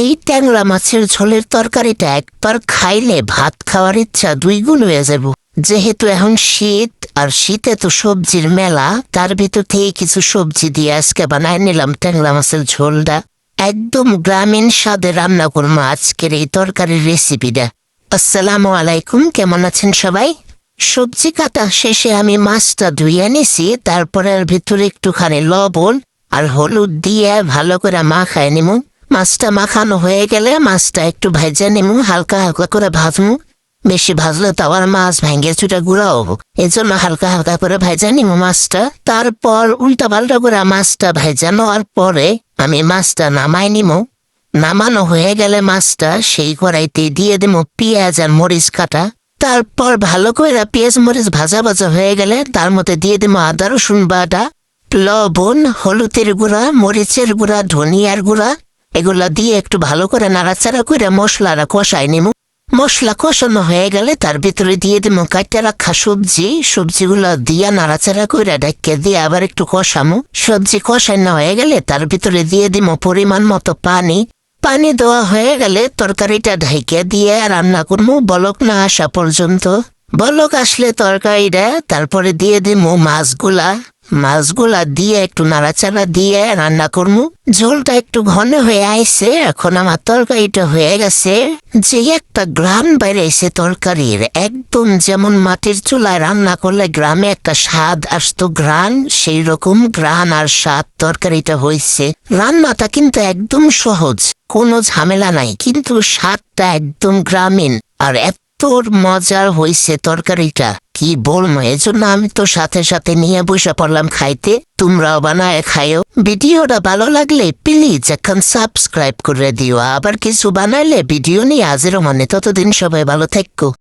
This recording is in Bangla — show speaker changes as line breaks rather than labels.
এই ট্যাংরা মাছের ঝোলের তরকারিটা একবার খাইলে ভাত খাওয়ার ইচ্ছা দুইগুণ হয়ে যাব। যেহেতু এখন শীত, আর শীতে তো সবজির মেলা, তার ভিতর থেকে কিছু সবজি দিয়ে আজকে বানায় নিলাম ট্যাংরা মাছের ঝোলটা। একদম গ্রামীণ স্বাদে রান্না করবো আজকের এই তরকারির রেসিপিটা। আসসালামু আলাইকুম, কেমন আছেন সবাই? সবজি কাটা শেষে আমি মাছটা ধুয়ে নিছি, তারপরে এর ভিতরে একটুখানি লবণ আর হলুদ দিয়ে ভালো করে মাখায় নিমু। মাছটা মাখানো হয়ে গেলে মাছটা একটু ভেজে নিমু, হালকা হালকা করে ভাজমু। বেশি ভাজলে তো আবার মাছ ভেঙে চুটা গুঁড়া হবো, এই জন্য হালকা হালকা করে ভেজে নিমু মাছটা। তারপর উল্টা পাল্টা করে মাছটা ভেজে নেওয়ার পরে আমি মাছটা নামাই নিমু। নামানো হয়ে গেলে মাছটা সেই কড়াইতে দিয়ে দেবো পেঁয়াজ আর মরিচ কাটা। তারপর ভালো করে পেঁয়াজ মরিচ ভাজা ভাজা হয়ে গেলে তার মধ্যে দিয়ে দেবো আদা রসুন বাটা, লবণ, হলুদের গুঁড়া, মরিচের গুঁড়া, ধনিয়ার গুঁড়া। এগুলা দিয়ে একটু ভালো করে নাড়াচাড়া করে মশলাটা কষাই নিমু। মশলা কষানো হয়ে গেলে তার ভিতরে দিয়ে দেবো কাটতে রাখা সবজিগুলো দিয়ে নাড়াচাড়া করে ঢেকে দিয়ে আবার একটু কষামু। সবজি কষানো হয়ে গেলে তার ভিতরে দিয়ে দিব পরিমাণ মতো পানি। পানি দেওয়া হয়ে গেলে তরকারিটা ঢেকে দিয়ে রান্না করবো বলক না আসা পর্যন্ত। বলক আসলে তরকারিটা তারপরে দিয়ে দিব মাছগুলা দিয়ে একটু নাড়াচাড়া দিয়ে রান্না করবো। ঝোলটা একটু ঘন হয়ে আইছে, এখন আমার তরকারিটা হয়ে গেছে। যে একটা গ্রান বাইরেছে তরকারির, একদম যেমন মাটির চুলায় রান্না করলে গ্রামে একটা স্বাদ আসতো গ্রান, সেই রকম গ্রান আর স্বাদ তরকারিটা হয়েছে। রান্নাটা কিন্তু একদম সহজ, কোনো ঝামেলা নাই, কিন্তু স্বাদটা একদম গ্রামীণ আর তোর মজার হইছে তরকারিটা, কি বলবো। এজন্য আমি তো সাথে সাথে নিয়ে বসে পড়লাম খাইতে। তোমরাও বানায় খাইও। ভিডিওটা ভালো লাগলে প্লিজ এখন সাবস্ক্রাইব করে দিও। আবার কিছু বানাইলে ভিডিও নিয়ে হাজির মানে। ততদিন সবাই ভালো থাকো।